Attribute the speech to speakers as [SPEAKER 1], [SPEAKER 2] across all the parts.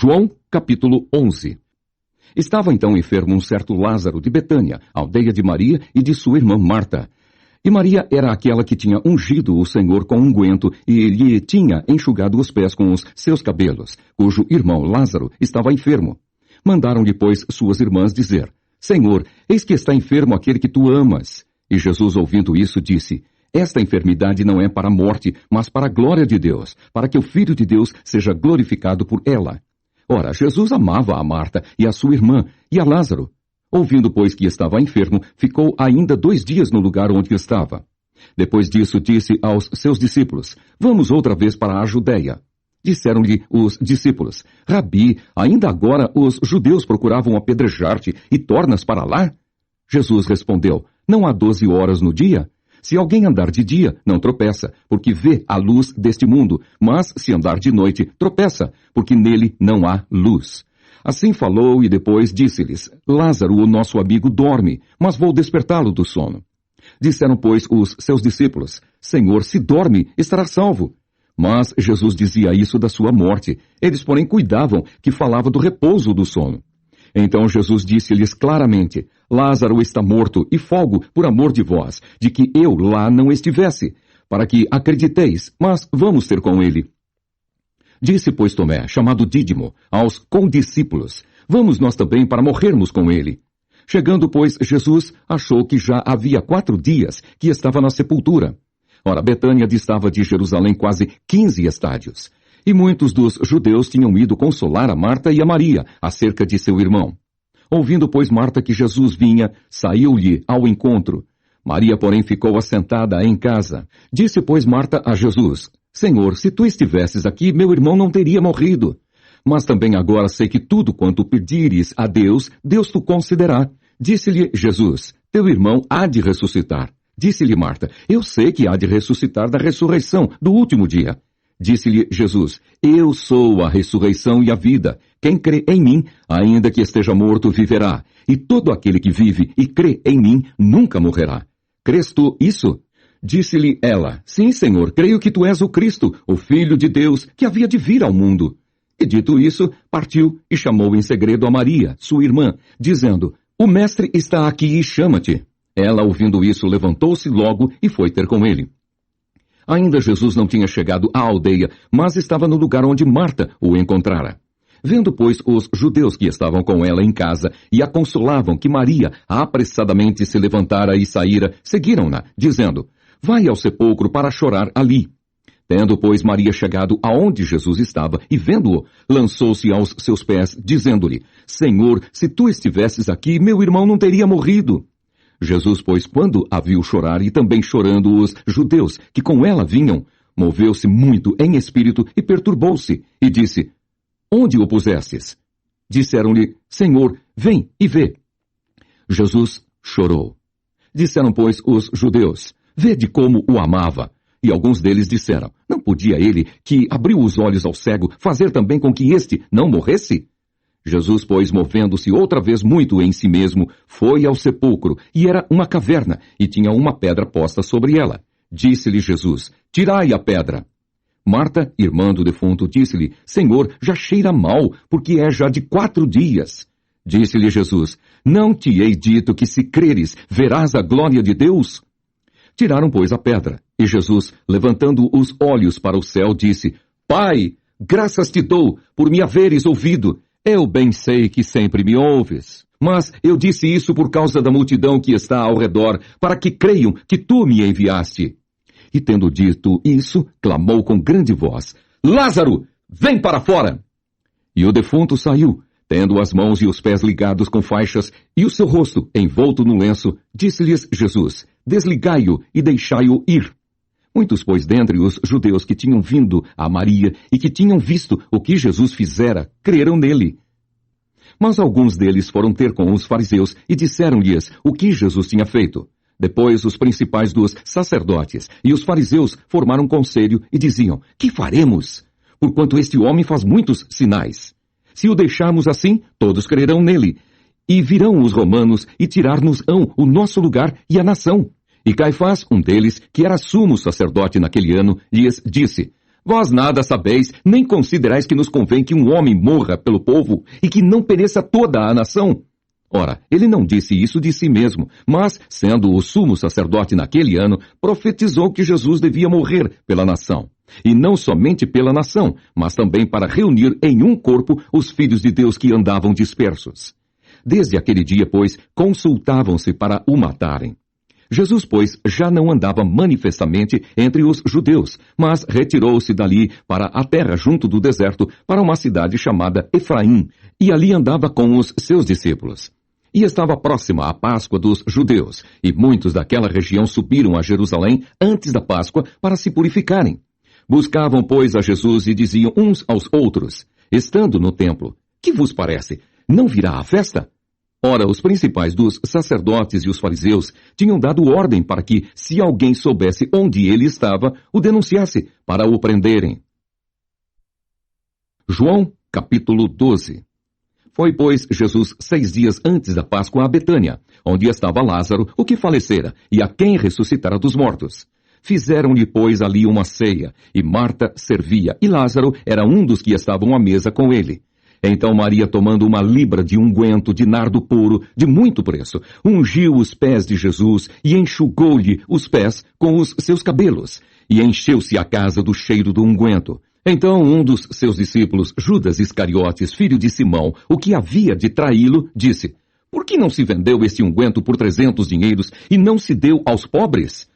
[SPEAKER 1] João, capítulo 11. Estava então enfermo um certo Lázaro de Betânia, aldeia de Maria e de sua irmã Marta. E Maria era aquela que tinha ungido o Senhor com unguento e lhe tinha enxugado os pés com os seus cabelos, cujo irmão Lázaro estava enfermo. Mandaram-lhe, pois, suas irmãs dizer: Senhor, eis que está enfermo aquele que tu amas. E Jesus, ouvindo isso, disse: Esta enfermidade não é para a morte, mas para a glória de Deus, para que o Filho de Deus seja glorificado por ela. Ora, Jesus amava a Marta e a sua irmã e a Lázaro. Ouvindo, pois, que estava enfermo, ficou ainda 2 dias no lugar onde estava. Depois disso, disse aos seus discípulos: Vamos outra vez para a Judéia. Disseram-lhe os discípulos: Rabi, ainda agora os judeus procuravam apedrejar-te e tornas para lá? Jesus respondeu: Não há 12 horas no dia? Se alguém andar de dia, não tropeça, porque vê a luz deste mundo, mas se andar de noite, tropeça, porque nele não há luz. Assim falou e depois disse-lhes: Lázaro, o nosso amigo, dorme, mas vou despertá-lo do sono. Disseram, pois, os seus discípulos: Senhor, se dorme, estará salvo. Mas Jesus dizia isso da sua morte. Eles, porém, cuidavam que falava do repouso do sono. Então Jesus disse-lhes claramente: Lázaro está morto, e folgo por amor de vós, de que eu lá não estivesse, para que acrediteis, mas vamos ter com ele. Disse, pois, Tomé, chamado Dídimo, aos condiscípulos: Vamos nós também para morrermos com ele. Chegando, pois, Jesus achou que já havia 4 dias que estava na sepultura. Ora, Betânia distava de Jerusalém quase 15 estádios. E muitos dos judeus tinham ido consolar a Marta e a Maria acerca de seu irmão. Ouvindo, pois, Marta que Jesus vinha, saiu-lhe ao encontro. Maria, porém, ficou assentada em casa. Disse, pois, Marta a Jesus: Senhor, se tu estivesses aqui, meu irmão não teria morrido. Mas também agora sei que tudo quanto pedires a Deus, Deus tu concederá. Disse-lhe Jesus: Teu irmão há de ressuscitar. Disse-lhe Marta: Eu sei que há de ressuscitar da ressurreição do último dia. Disse-lhe Jesus: Eu sou a ressurreição e a vida. Quem crê em mim, ainda que esteja morto, viverá. E todo aquele que vive e crê em mim, nunca morrerá. Crês tu isso? Disse-lhe ela: Sim, Senhor, creio que tu és o Cristo, o Filho de Deus, que havia de vir ao mundo. E dito isso, partiu e chamou em segredo a Maria, sua irmã, dizendo: O mestre está aqui e chama-te. Ela, ouvindo isso, levantou-se logo e foi ter com ele. Ainda Jesus não tinha chegado à aldeia, mas estava no lugar onde Marta o encontrara. Vendo, pois, os judeus que estavam com ela em casa e a consolavam que Maria apressadamente se levantara e saíra, seguiram-na, dizendo: Vai ao sepulcro para chorar ali. Tendo, pois, Maria chegado aonde Jesus estava e vendo-o, lançou-se aos seus pés, dizendo-lhe: Senhor, se tu estivesses aqui, meu irmão não teria morrido. Jesus, pois, quando a viu chorar e também chorando os judeus que com ela vinham, moveu-se muito em espírito e perturbou-se, e disse: Onde o pusestes? Disseram-lhe: Senhor, vem e vê. Jesus chorou. Disseram, pois, os judeus: Vede como o amava. E alguns deles disseram: Não podia ele, que abriu os olhos ao cego, fazer também com que este não morresse? Jesus, pois, movendo-se outra vez muito em si mesmo, foi ao sepulcro, e era uma caverna, e tinha uma pedra posta sobre ela. Disse-lhe Jesus: Tirai a pedra. Marta, irmã do defunto, disse-lhe: Senhor, já cheira mal, porque é já de 4 dias. Disse-lhe Jesus: Não te hei dito que se creres, verás a glória de Deus? Tiraram, pois, a pedra, e Jesus, levantando os olhos para o céu, disse: Pai, graças te dou por me haveres ouvido. Eu bem sei que sempre me ouves. Mas eu disse isso por causa da multidão que está ao redor, para que creiam que tu me enviaste. E tendo dito isso, clamou com grande voz: Lázaro, vem para fora! E o defunto saiu, tendo as mãos e os pés ligados com faixas, e o seu rosto envolto no lenço. Disse-lhes Jesus: Desligai-o e deixai-o ir. Muitos, pois, dentre os judeus que tinham vindo a Maria e que tinham visto o que Jesus fizera, creram nele. Mas alguns deles foram ter com os fariseus e disseram-lhes o que Jesus tinha feito. Depois os principais dos sacerdotes e os fariseus formaram conselho e diziam: Que faremos? Porquanto este homem faz muitos sinais. Se o deixarmos assim, todos crerão nele. E virão os romanos e tirar-nos-ão o nosso lugar e a nação. E Caifás, um deles, que era sumo sacerdote naquele ano, lhes disse: Vós nada sabeis, nem considerais que nos convém que um homem morra pelo povo e que não pereça toda a nação. Ora, ele não disse isso de si mesmo, mas, sendo o sumo sacerdote naquele ano, profetizou que Jesus devia morrer pela nação. E não somente pela nação, mas também para reunir em um corpo os filhos de Deus que andavam dispersos. Desde aquele dia, pois, consultavam-se para o matarem. Jesus, pois, já não andava manifestamente entre os judeus, mas retirou-se dali para a terra junto do deserto, para uma cidade chamada Efraim, e ali andava com os seus discípulos. E estava próxima a Páscoa dos judeus, e muitos daquela região subiram a Jerusalém antes da Páscoa para se purificarem. Buscavam, pois, a Jesus e diziam uns aos outros, estando no templo, que vos parece? Não virá a festa? Ora, os principais dos sacerdotes e os fariseus tinham dado ordem para que, se alguém soubesse onde ele estava, o denunciasse, para o prenderem. João, capítulo 12. Foi, pois, Jesus 6 dias antes da Páscoa a Betânia, onde estava Lázaro, o que falecera, e a quem ressuscitara dos mortos. Fizeram-lhe, pois, ali uma ceia, e Marta servia, e Lázaro era um dos que estavam à mesa com ele. Então Maria, tomando uma libra de unguento de nardo puro, de muito preço, ungiu os pés de Jesus e enxugou-lhe os pés com os seus cabelos, e encheu-se a casa do cheiro do unguento. Então um dos seus discípulos, Judas Iscariotes, filho de Simão, o que havia de traí-lo, disse, por que não se vendeu este unguento por 300 dinheiros e não se deu aos pobres?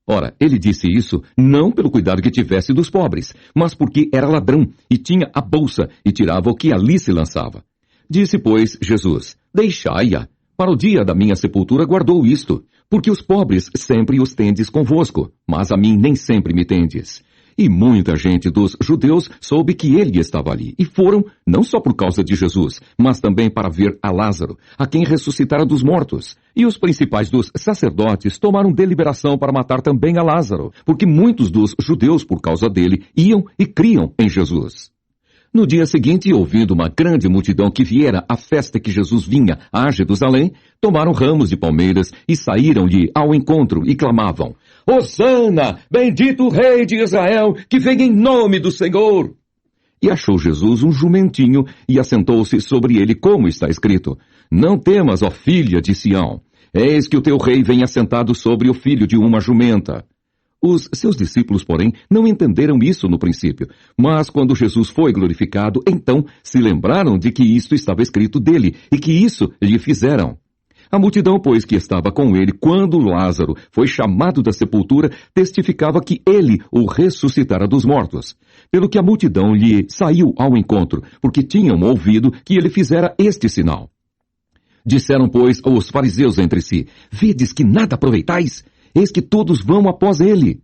[SPEAKER 1] Ora, ele disse isso não pelo cuidado que tivesse dos pobres, mas porque era ladrão e tinha a bolsa e tirava o que ali se lançava. Disse, pois, Jesus, deixai-a. Para o dia da minha sepultura guardou isto, porque os pobres sempre os tendes convosco, mas a mim nem sempre me tendes. E muita gente dos judeus soube que ele estava ali, e foram, não só por causa de Jesus, mas também para ver a Lázaro, a quem ressuscitara dos mortos. E os principais dos sacerdotes tomaram deliberação para matar também a Lázaro, porque muitos dos judeus, por causa dele, iam e criam em Jesus. No dia seguinte, ouvindo uma grande multidão que viera à festa que Jesus vinha a Jerusalém, tomaram ramos de palmeiras e saíram-lhe ao encontro e clamavam, Hosana, bendito o Rei de Israel, que vem em nome do Senhor! E achou Jesus um jumentinho e assentou-se sobre ele, como está escrito, Não temas, ó filha de Sião, eis que o teu rei vem assentado sobre o filho de uma jumenta. Os seus discípulos, porém, não entenderam isso no princípio, mas quando Jesus foi glorificado, então se lembraram de que isto estava escrito dele e que isso lhe fizeram. A multidão, pois, que estava com ele quando Lázaro foi chamado da sepultura, testificava que ele o ressuscitara dos mortos. Pelo que a multidão lhe saiu ao encontro, porque tinham ouvido que ele fizera este sinal. Disseram, pois, os fariseus entre si, vedes que nada aproveitais? Eis que todos vão após ele.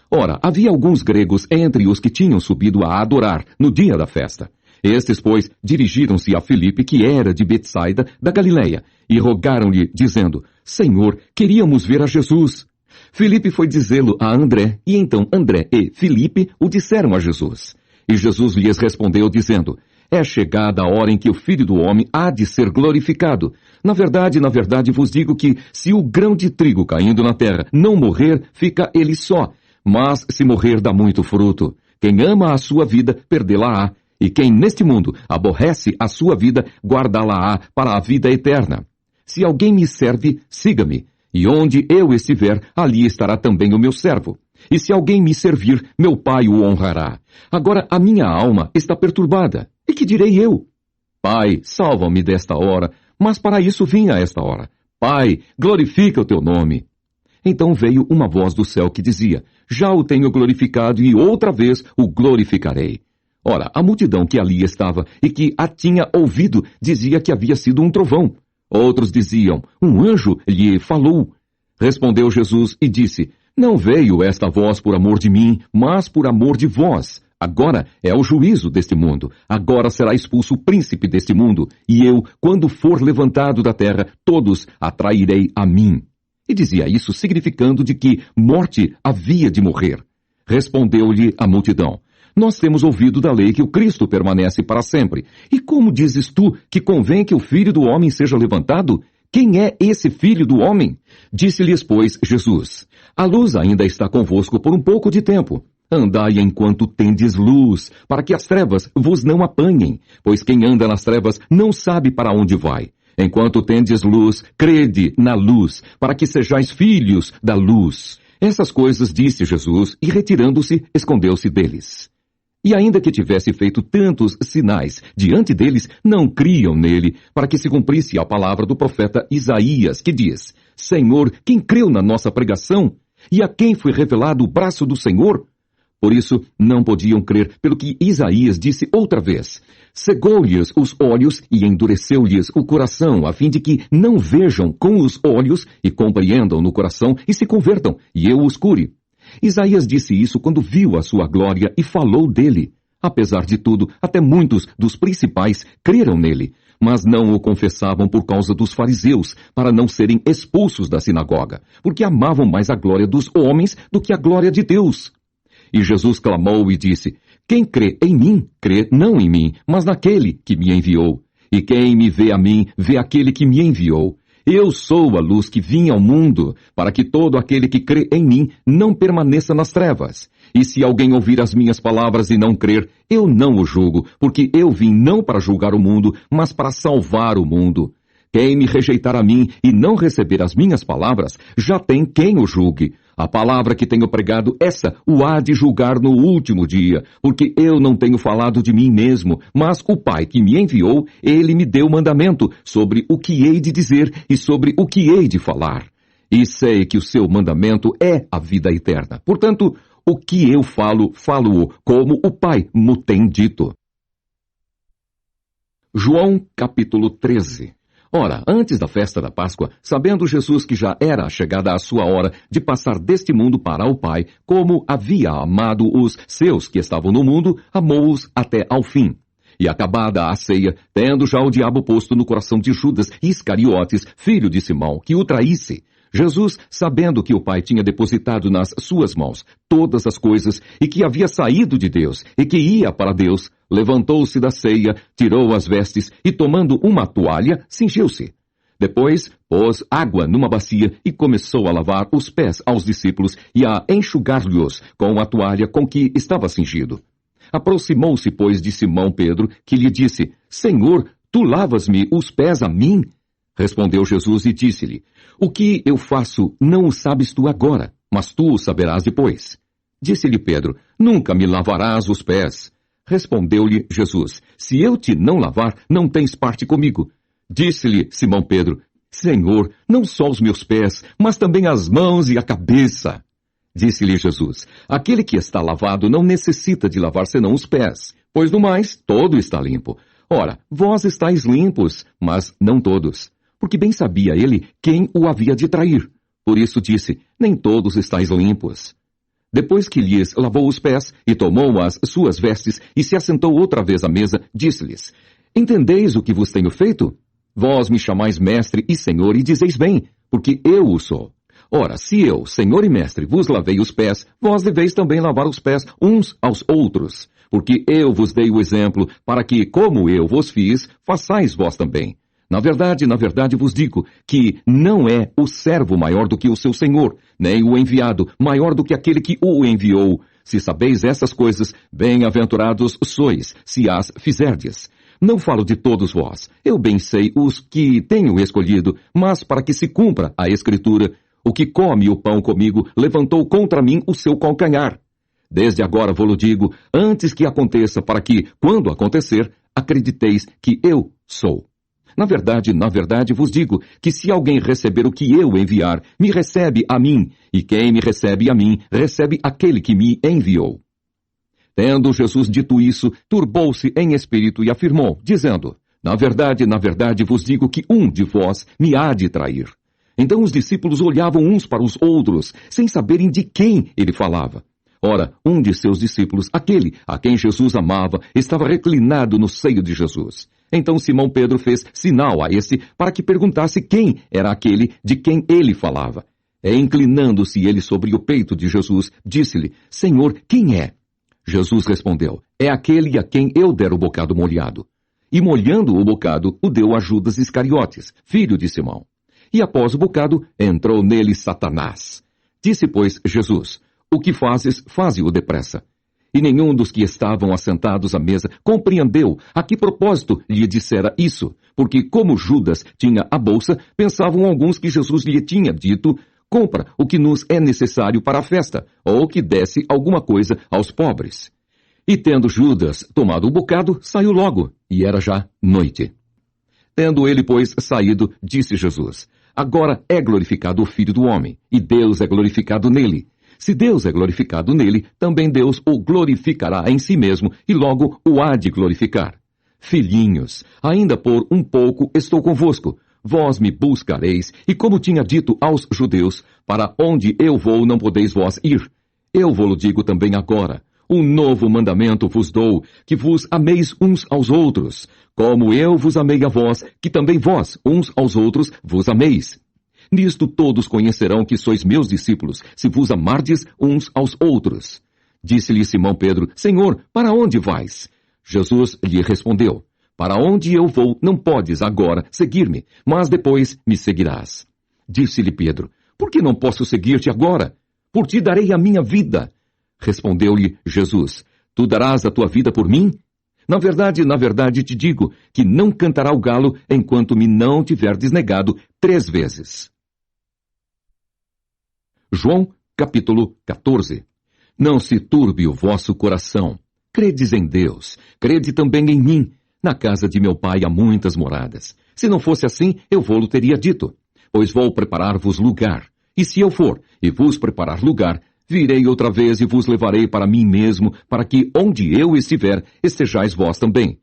[SPEAKER 1] Ora, havia alguns gregos entre os que tinham subido a adorar no dia da festa. Estes, pois, dirigiram-se a Filipe, que era de Betsaida, da Galileia, e rogaram-lhe, dizendo, Senhor, queríamos ver a Jesus. Filipe foi dizê-lo a André, e então André e Filipe o disseram a Jesus. E Jesus lhes respondeu, dizendo, É chegada a hora em que o Filho do Homem há de ser glorificado. Na verdade vos digo que, se o grão de trigo caindo na terra não morrer, fica ele só. Mas se morrer, dá muito fruto. Quem ama a sua vida, perdê-la-á. E quem neste mundo aborrece a sua vida, guardá-la-á para a vida eterna. Se alguém me serve, siga-me. E onde eu estiver, ali estará também o meu servo. E se alguém me servir, meu Pai o honrará. Agora a minha alma está perturbada. E que direi eu? Pai, salva-me desta hora, mas para isso vim a esta hora. Pai, glorifica o teu nome. Então veio uma voz do céu que dizia, Já o tenho glorificado e outra vez o glorificarei. Ora, a multidão que ali estava e que a tinha ouvido dizia que havia sido um trovão. Outros diziam, um anjo lhe falou. Respondeu Jesus e disse, Não veio esta voz por amor de mim, mas por amor de vós. Agora é o juízo deste mundo. Agora será expulso o príncipe deste mundo. E eu, quando for levantado da terra, todos atrairei a mim. E dizia isso significando de que morte havia de morrer. Respondeu-lhe a multidão. Nós temos ouvido da lei que o Cristo permanece para sempre. E como dizes tu que convém que o Filho do Homem seja levantado? Quem é esse Filho do Homem? Disse-lhes, pois, Jesus, a luz ainda está convosco por um pouco de tempo. Andai enquanto tendes luz, para que as trevas vos não apanhem, pois quem anda nas trevas não sabe para onde vai. Enquanto tendes luz, crede na luz, para que sejais filhos da luz. Essas coisas disse Jesus, e retirando-se, escondeu-se deles. E ainda que tivesse feito tantos sinais diante deles, não criam nele, para que se cumprisse a palavra do profeta Isaías, que diz: Senhor, quem creu na nossa pregação? E a quem foi revelado o braço do Senhor? Por isso, não podiam crer pelo que Isaías disse outra vez. Cegou-lhes os olhos e endureceu-lhes o coração, a fim de que não vejam com os olhos e compreendam no coração e se convertam, e eu os cure. Isaías disse isso quando viu a sua glória e falou dele. Apesar de tudo, até muitos dos principais creram nele, mas não o confessavam por causa dos fariseus, para não serem expulsos da sinagoga, porque amavam mais a glória dos homens do que a glória de Deus. E Jesus clamou e disse: Quem crê em mim, crê não em mim, mas naquele que me enviou. E quem me vê a mim, vê aquele que me enviou. Eu sou a luz que vim ao mundo, para que todo aquele que crê em mim não permaneça nas trevas. E se alguém ouvir as minhas palavras e não crer, eu não o julgo, porque eu vim não para julgar o mundo, mas para salvar o mundo. Quem me rejeitar a mim e não receber as minhas palavras, já tem quem o julgue. A palavra que tenho pregado, essa o há de julgar no último dia, porque eu não tenho falado de mim mesmo, mas o Pai que me enviou, ele me deu mandamento sobre o que hei de dizer e sobre o que hei de falar. E sei que o seu mandamento é a vida eterna. Portanto, o que eu falo, falo-o como o Pai mo tem dito. João capítulo 13. Ora, antes da festa da Páscoa, sabendo Jesus que já era chegada a sua hora de passar deste mundo para o Pai, como havia amado os seus que estavam no mundo, amou-os até ao fim. E acabada a ceia, tendo já o diabo posto no coração de Judas Iscariotes, filho de Simão, que o traísse, Jesus, sabendo que o Pai tinha depositado nas suas mãos todas as coisas e que havia saído de Deus e que ia para Deus, levantou-se da ceia, tirou as vestes e, tomando uma toalha, cingiu-se. Depois, pôs água numa bacia e começou a lavar os pés aos discípulos e a enxugar-lhes com a toalha com que estava cingido. Aproximou-se, pois, de Simão Pedro, que lhe disse: Senhor, tu lavas-me os pés a mim? Respondeu Jesus e disse-lhe: O que eu faço não o sabes tu agora, mas tu o saberás depois. Disse-lhe Pedro: Nunca me lavarás os pés. Respondeu-lhe Jesus: Se eu te não lavar, não tens parte comigo. Disse-lhe Simão Pedro: Senhor, não só os meus pés, mas também as mãos e a cabeça. Disse-lhe Jesus: Aquele que está lavado não necessita de lavar senão os pés, pois no mais todo está limpo. Ora, vós estáis limpos, mas não todos. Porque bem sabia ele quem o havia de trair. Por isso disse: Nem todos estáis limpos. Depois que lhes lavou os pés, e tomou as suas vestes, e se assentou outra vez à mesa, disse-lhes: Entendeis o que vos tenho feito? Vós me chamais mestre e senhor, e dizeis bem, porque eu o sou. Ora, se eu, senhor e mestre, vos lavei os pés, vós deveis também lavar os pés uns aos outros. Porque eu vos dei o exemplo, para que, como eu vos fiz, façais vós também. Na verdade vos digo que não é o servo maior do que o seu senhor, nem o enviado maior do que aquele que o enviou. Se sabeis essas coisas, bem-aventurados sois, se as fizerdes. Não falo de todos vós, eu bem sei os que tenho escolhido, mas para que se cumpra a Escritura, o que come o pão comigo levantou contra mim o seu calcanhar. Desde agora vou-lo digo, antes que aconteça, para que, quando acontecer, acrediteis que eu sou. Na verdade vos digo que se alguém receber o que eu enviar, me recebe a mim, e quem me recebe a mim, recebe aquele que me enviou. Tendo Jesus dito isso, turbou-se em espírito e afirmou, dizendo: Na verdade vos digo que um de vós me há de trair. Então os discípulos olhavam uns para os outros, sem saberem de quem ele falava. Ora, um de seus discípulos, aquele a quem Jesus amava, estava reclinado no seio de Jesus. Então Simão Pedro fez sinal a esse para que perguntasse quem era aquele de quem ele falava. Inclinando-se ele sobre o peito de Jesus, disse-lhe: Senhor, quem é? Jesus respondeu: É aquele a quem eu der o bocado molhado. E molhando o bocado, o deu a Judas Iscariotes, filho de Simão. E após o bocado, entrou nele Satanás. Disse, pois, Jesus: o que fazes, faze-o depressa. E nenhum dos que estavam assentados à mesa compreendeu a que propósito lhe dissera isso, porque como Judas tinha a bolsa, pensavam alguns que Jesus lhe tinha dito: compra o que nos é necessário para a festa, ou que desse alguma coisa aos pobres. E tendo Judas tomado o bocado, saiu logo, e era já noite. Tendo ele, pois, saído, disse Jesus: agora é glorificado o Filho do Homem, e Deus é glorificado nele. Se Deus é glorificado nele, também Deus o glorificará em si mesmo, e logo o há de glorificar. Filhinhos, ainda por um pouco estou convosco. Vós me buscareis, e como tinha dito aos judeus, para onde eu vou não podeis vós ir. Eu vou-lo digo também agora. Um novo mandamento vos dou, que vos ameis uns aos outros, como eu vos amei a vós, que também vós, uns aos outros, vos ameis. Nisto todos conhecerão que sois meus discípulos, se vos amardes uns aos outros. Disse-lhe Simão Pedro: Senhor, para onde vais? Jesus lhe respondeu: para onde eu vou, não podes agora seguir-me, mas depois me seguirás. Disse-lhe Pedro: por que não posso seguir-te agora? Por ti darei a minha vida. Respondeu-lhe Jesus: tu darás a tua vida por mim? Na verdade te digo, que não cantará o galo enquanto me não tiverdes negado 3 vezes. João, capítulo 14. Não se turbe o vosso coração. Credes em Deus, crede também em mim. Na casa de meu pai há muitas moradas. Se não fosse assim, eu vou-lo teria dito. Pois vou preparar-vos lugar. E se eu for e vos preparar lugar, virei outra vez e vos levarei para mim mesmo, para que onde eu estiver, estejais vós também.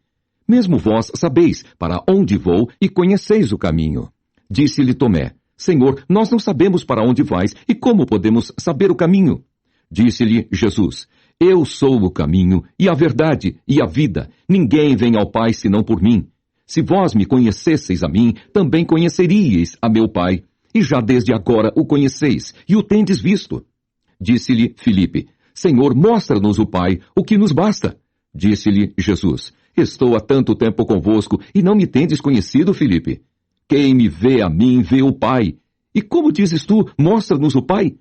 [SPEAKER 1] Mesmo vós sabeis para onde vou e conheceis o caminho. Disse-lhe Tomé: Senhor, nós não sabemos para onde vais e como podemos saber o caminho? Disse-lhe Jesus: eu sou o caminho e a verdade e a vida. Ninguém vem ao Pai senão por mim. Se vós me conhecesseis a mim, também conheceríeis a meu Pai. E já desde agora o conheceis e o tendes visto. Disse-lhe Filipe: Senhor, mostra-nos o Pai, o que nos basta. Disse-lhe Jesus: estou há tanto tempo convosco e não me tendes conhecido, Filipe? Quem me vê a mim, vê o Pai. E como dizes tu, mostra-nos o Pai?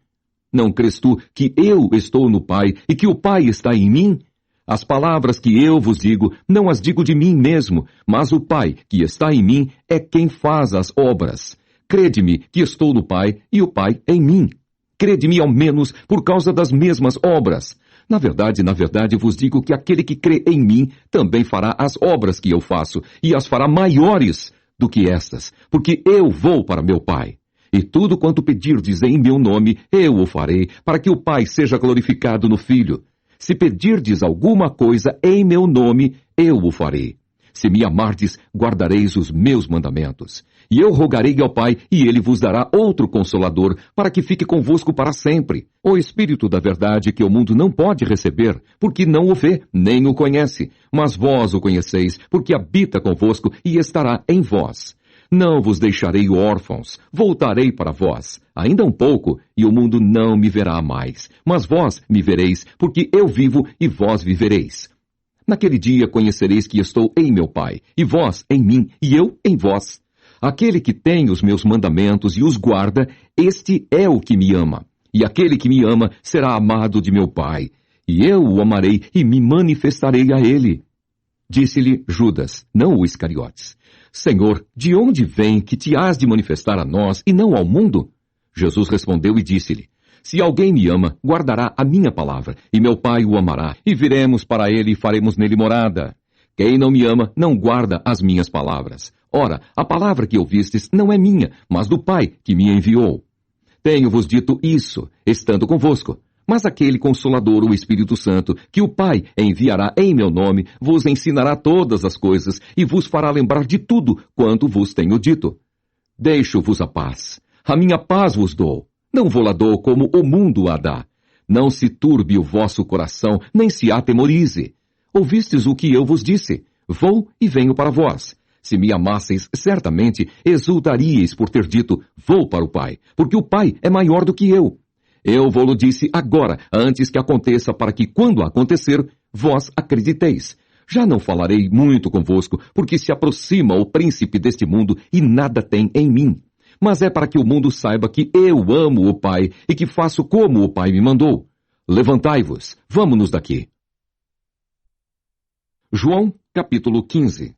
[SPEAKER 1] Não crês tu que eu estou no Pai e que o Pai está em mim? As palavras que eu vos digo, não as digo de mim mesmo, mas o Pai que está em mim é quem faz as obras. Crede-me que estou no Pai e o Pai em mim. Crede-me ao menos por causa das mesmas obras. Na verdade vos digo que aquele que crê em mim também fará as obras que eu faço, e as fará maiores do que estas, porque eu vou para meu Pai. E tudo quanto pedirdes em meu nome, eu o farei, para que o Pai seja glorificado no Filho. Se pedirdes alguma coisa em meu nome, eu o farei. Se me amardes, guardareis os meus mandamentos. E eu rogarei ao Pai, e ele vos dará outro Consolador, para que fique convosco para sempre. O Espírito da verdade que o mundo não pode receber, porque não o vê, nem o conhece. Mas vós o conheceis, porque habita convosco e estará em vós. Não vos deixarei órfãos, voltarei para vós. Ainda um pouco, e o mundo não me verá mais. Mas vós me vereis, porque eu vivo e vós vivereis. Naquele dia conhecereis que estou em meu Pai, e vós em mim, e eu em vós. Aquele que tem os meus mandamentos e os guarda, este é o que me ama. E aquele que me ama será amado de meu Pai. E eu o amarei e me manifestarei a ele. Disse-lhe Judas, não o Iscariotes: Senhor, de onde vem que te hás de manifestar a nós e não ao mundo? Jesus respondeu e disse-lhe: Se alguém me ama, guardará a minha palavra, e meu Pai o amará, e viremos para ele e faremos nele morada. Quem não me ama, não guarda as minhas palavras. Ora, a palavra que ouvistes não é minha, mas do Pai que me enviou. Tenho-vos dito isso, estando convosco. Mas aquele Consolador, o Espírito Santo, que o Pai enviará em meu nome, vos ensinará todas as coisas, e vos fará lembrar de tudo quanto vos tenho dito. Deixo-vos a paz. A minha paz vos dou. Não vou-la dou como o mundo a dá. Não se turbe o vosso coração, nem se atemorize. Ouvistes o que eu vos disse. Vou e venho para vós. Se me amasseis, certamente exultaríeis por ter dito, vou para o Pai, porque o Pai é maior do que eu. Eu vou-lo disse agora, antes que aconteça, para que, quando acontecer, vós acrediteis. Já não falarei muito convosco, porque se aproxima o príncipe deste mundo e nada tem em mim. Mas é para que o mundo saiba que eu amo o Pai e que faço como o Pai me mandou. Levantai-vos, vamo-nos daqui. João, capítulo 15.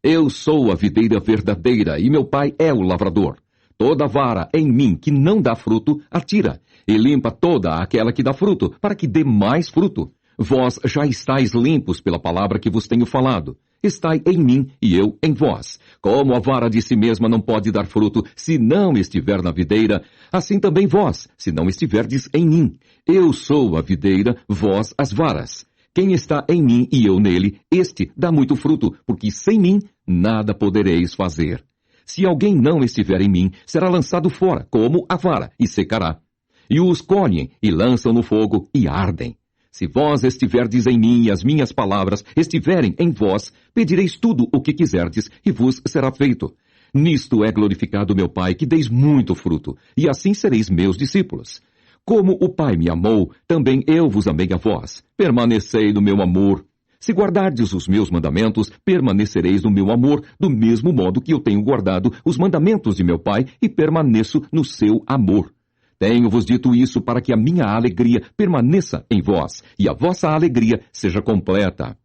[SPEAKER 1] Eu sou a videira verdadeira, e meu pai é o lavrador. Toda vara em mim que não dá fruto, atira, e limpa toda aquela que dá fruto, para que dê mais fruto. Vós já estáis limpos pela palavra que vos tenho falado. Estai em mim e eu em vós. Como a vara de si mesma não pode dar fruto se não estiver na videira, assim também vós, se não estiverdes em mim. Eu sou a videira, vós as varas. Quem está em mim e eu nele, este dá muito fruto, porque sem mim nada podereis fazer. Se alguém não estiver em mim, será lançado fora, como a vara, e secará. E os colhem, e lançam no fogo, e ardem. Se vós estiverdes em mim e as minhas palavras estiverem em vós, pedireis tudo o que quiserdes, e vos será feito. Nisto é glorificado meu Pai, que deis muito fruto, e assim sereis meus discípulos. Como o Pai me amou, também eu vos amei a vós. Permanecei no meu amor. Se guardardes os meus mandamentos, permanecereis no meu amor, do mesmo modo que eu tenho guardado os mandamentos de meu Pai e permaneço no seu amor. Tenho-vos dito isso para que a minha alegria permaneça em vós, e a vossa alegria seja completa.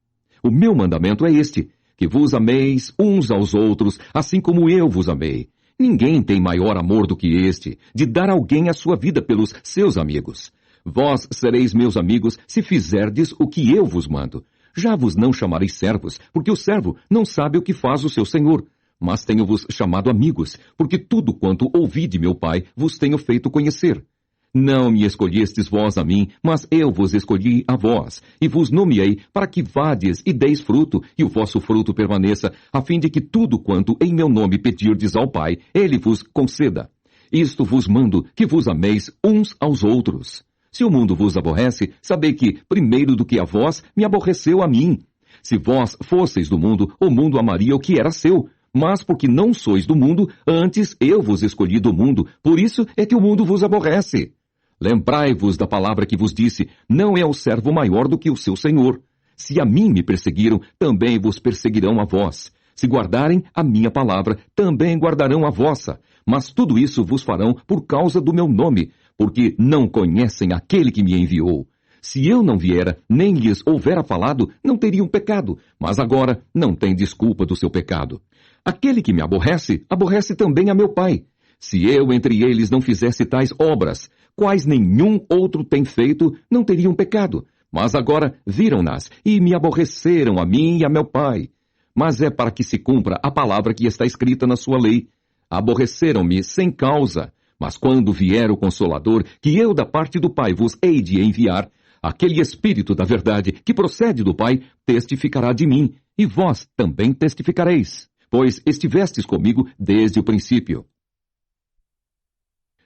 [SPEAKER 1] O meu mandamento é este, que vos ameis uns aos outros, assim como eu vos amei. Ninguém tem maior amor do que este, de dar alguém a sua vida pelos seus amigos. Vós sereis meus amigos se fizerdes o que eu vos mando. Já vos não chamarei servos, porque o servo não sabe o que faz o seu senhor. Mas tenho-vos chamado amigos, porque tudo quanto ouvi de meu Pai vos tenho feito conhecer. Não me escolhestes vós a mim, mas eu vos escolhi a vós, e vos nomeei para que vades e deis fruto, e o vosso fruto permaneça, a fim de que tudo quanto em meu nome pedirdes ao Pai, ele vos conceda. Isto vos mando, que vos ameis uns aos outros. Se o mundo vos aborrece, sabei que, primeiro do que a vós, me aborreceu a mim. Se vós fosseis do mundo, o mundo amaria o que era seu. Mas porque não sois do mundo, antes eu vos escolhi do mundo, por isso é que o mundo vos aborrece. Lembrai-vos da palavra que vos disse, não é o servo maior do que o seu senhor. Se a mim me perseguiram, também vos perseguirão a vós. Se guardarem a minha palavra, também guardarão a vossa. Mas tudo isso vos farão por causa do meu nome, porque não conhecem aquele que me enviou. Se eu não viera, nem lhes houvera falado, não teriam pecado, mas agora não tem desculpa do seu pecado. Aquele que me aborrece, aborrece também a meu Pai. Se eu entre eles não fizesse tais obras, quais nenhum outro tem feito, não teriam pecado. Mas agora viram-nas e me aborreceram a mim e a meu Pai. Mas é para que se cumpra a palavra que está escrita na sua lei. Aborreceram-me sem causa. Mas quando vier o Consolador, que eu da parte do Pai vos hei de enviar, aquele Espírito da verdade que procede do Pai testificará de mim, e vós também testificareis, pois estivestes comigo desde o princípio.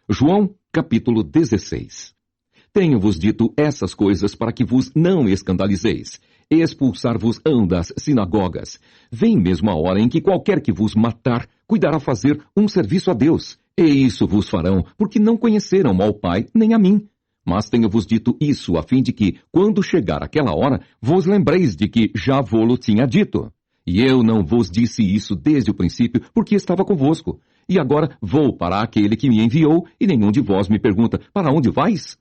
[SPEAKER 1] João, capítulo 16. Tenho-vos dito essas coisas para que vos não escandalizeis. Expulsar-vos-ão das sinagogas. Vem mesmo a hora em que qualquer que vos matar cuidará fazer um serviço a Deus. E isso vos farão, porque não conheceram ao Pai nem a mim. Mas tenho-vos dito isso a fim de que, quando chegar aquela hora, vos lembreis de que já vô-lo tinha dito. E eu não vos disse isso desde o princípio, porque estava convosco. E agora vou para aquele que me enviou, e nenhum de vós me pergunta, para onde vais?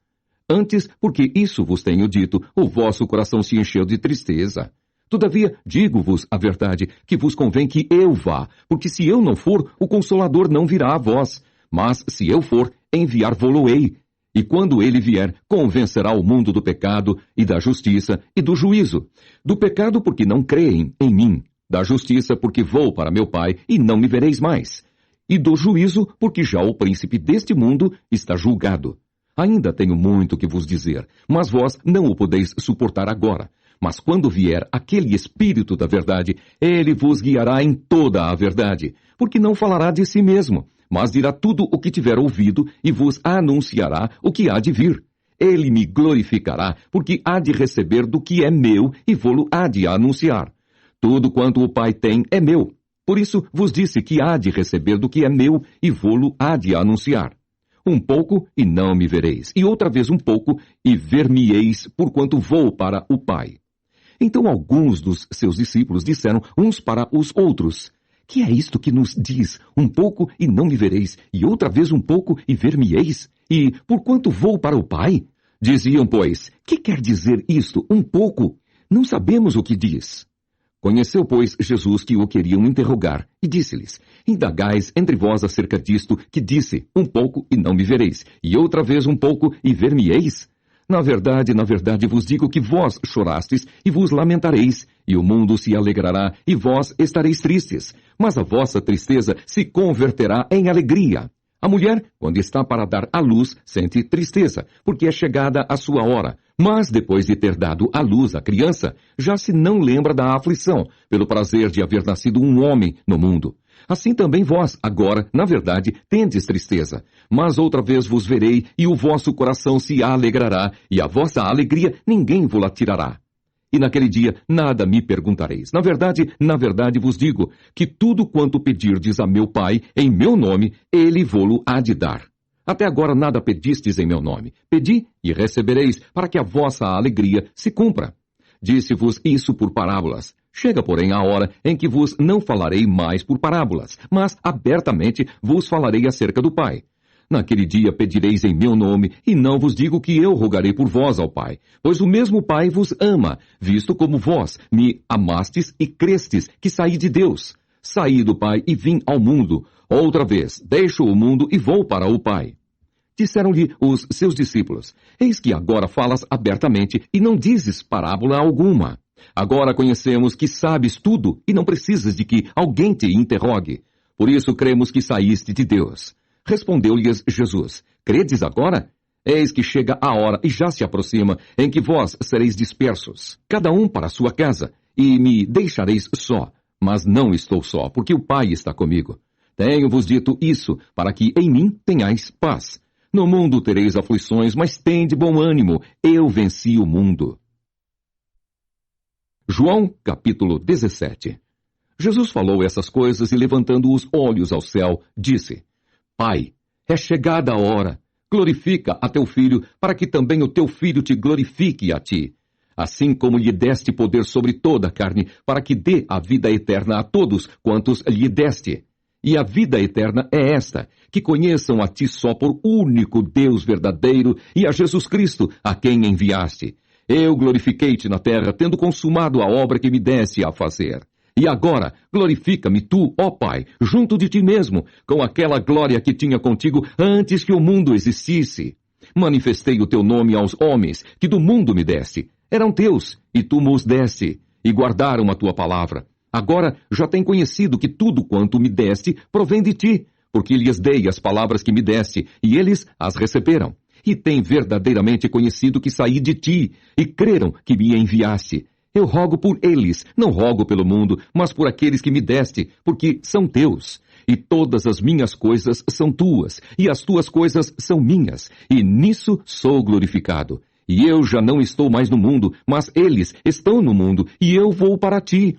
[SPEAKER 1] Antes, porque isso vos tenho dito, o vosso coração se encheu de tristeza. Todavia, digo-vos a verdade, que vos convém que eu vá, porque se eu não for, o Consolador não virá a vós. Mas, se eu for, enviar-vô-lo-ei. E quando ele vier, convencerá o mundo do pecado, e da justiça, e do juízo. Do pecado, porque não creem em mim. Da justiça, porque vou para meu Pai, e não me vereis mais. E do juízo, porque já o príncipe deste mundo está julgado. Ainda tenho muito que vos dizer, mas vós não o podeis suportar agora. Mas quando vier aquele Espírito da verdade, ele vos guiará em toda a verdade, porque não falará de si mesmo, mas dirá tudo o que tiver ouvido e vos anunciará o que há de vir. Ele me glorificará, porque há de receber do que é meu e vô-lo há de anunciar. Tudo quanto o Pai tem é meu. Por isso vos disse que há de receber do que é meu e vô-lo há de anunciar. Um pouco e não me vereis, e outra vez um pouco e ver-me-eis, porquanto vou para o Pai. Então alguns dos seus discípulos disseram uns para os outros, que é isto que nos diz, um pouco e não me vereis, e outra vez um pouco e ver-me-eis? E porquanto vou para o Pai? Diziam, pois, que quer dizer isto, um pouco? Não sabemos o que diz. Conheceu, pois, Jesus que o queriam interrogar, e disse-lhes, indagais entre vós acerca disto, que disse, um pouco e não me vereis, e outra vez um pouco e ver-me-eis? Na verdade vos digo que vós chorastes e vos lamentareis, e o mundo se alegrará e vós estareis tristes, mas a vossa tristeza se converterá em alegria. A mulher, quando está para dar à luz, sente tristeza, porque é chegada a sua hora. Mas, depois de ter dado à luz a criança, já se não lembra da aflição, pelo prazer de haver nascido um homem no mundo. Assim também vós, agora, na verdade, tendes tristeza. Mas outra vez vos verei, e o vosso coração se alegrará, e a vossa alegria ninguém vo-la tirará. E naquele dia nada me perguntareis. Na verdade vos digo, que tudo quanto pedirdes a meu Pai, em meu nome, ele vô-lo há de dar. Até agora nada pedistes em meu nome. Pedi e recebereis, para que a vossa alegria se cumpra. Disse-vos isso por parábolas. Chega, porém, a hora em que vos não falarei mais por parábolas, mas abertamente vos falarei acerca do Pai. Naquele dia pedireis em meu nome, e não vos digo que eu rogarei por vós ao Pai, pois o mesmo Pai vos ama, visto como vós me amastes e crestes que saí de Deus. Saí do Pai e vim ao mundo. Outra vez, deixo o mundo e vou para o Pai. Disseram-lhe os seus discípulos, eis que agora falas abertamente e não dizes parábola alguma. Agora conhecemos que sabes tudo e não precisas de que alguém te interrogue. Por isso cremos que saíste de Deus. Respondeu-lhes Jesus, credes agora? Eis que chega a hora, e já se aproxima, em que vós sereis dispersos, cada um para a sua casa, e me deixareis só. Mas não estou só, porque o Pai está comigo. Tenho-vos dito isso, para que em mim tenhais paz. No mundo tereis aflições, mas tende bom ânimo, eu venci o mundo. João, capítulo 17. Jesus falou essas coisas e, levantando os olhos ao céu, disse, Pai, é chegada a hora. Glorifica a teu Filho, para que também o teu Filho te glorifique a ti. Assim como lhe deste poder sobre toda a carne, para que dê a vida eterna a todos quantos lhe deste. E a vida eterna é esta, que conheçam a ti só por único Deus verdadeiro e a Jesus Cristo, a quem enviaste. Eu glorifiquei-te na terra, tendo consumado a obra que me deste a fazer. E agora, glorifica-me tu, ó Pai, junto de ti mesmo, com aquela glória que tinha contigo antes que o mundo existisse. Manifestei o teu nome aos homens, que do mundo me deste. Eram teus, e tu me os deste, e guardaram a tua palavra. Agora já têm conhecido que tudo quanto me deste provém de ti, porque lhes dei as palavras que me deste, e eles as receberam. E têm verdadeiramente conhecido que saí de ti, e creram que me enviaste. Eu rogo por eles, não rogo pelo mundo, mas por aqueles que me deste, porque são teus. E todas as minhas coisas são tuas, e as tuas coisas são minhas, e nisso sou glorificado. E eu já não estou mais no mundo, mas eles estão no mundo, e eu vou para ti.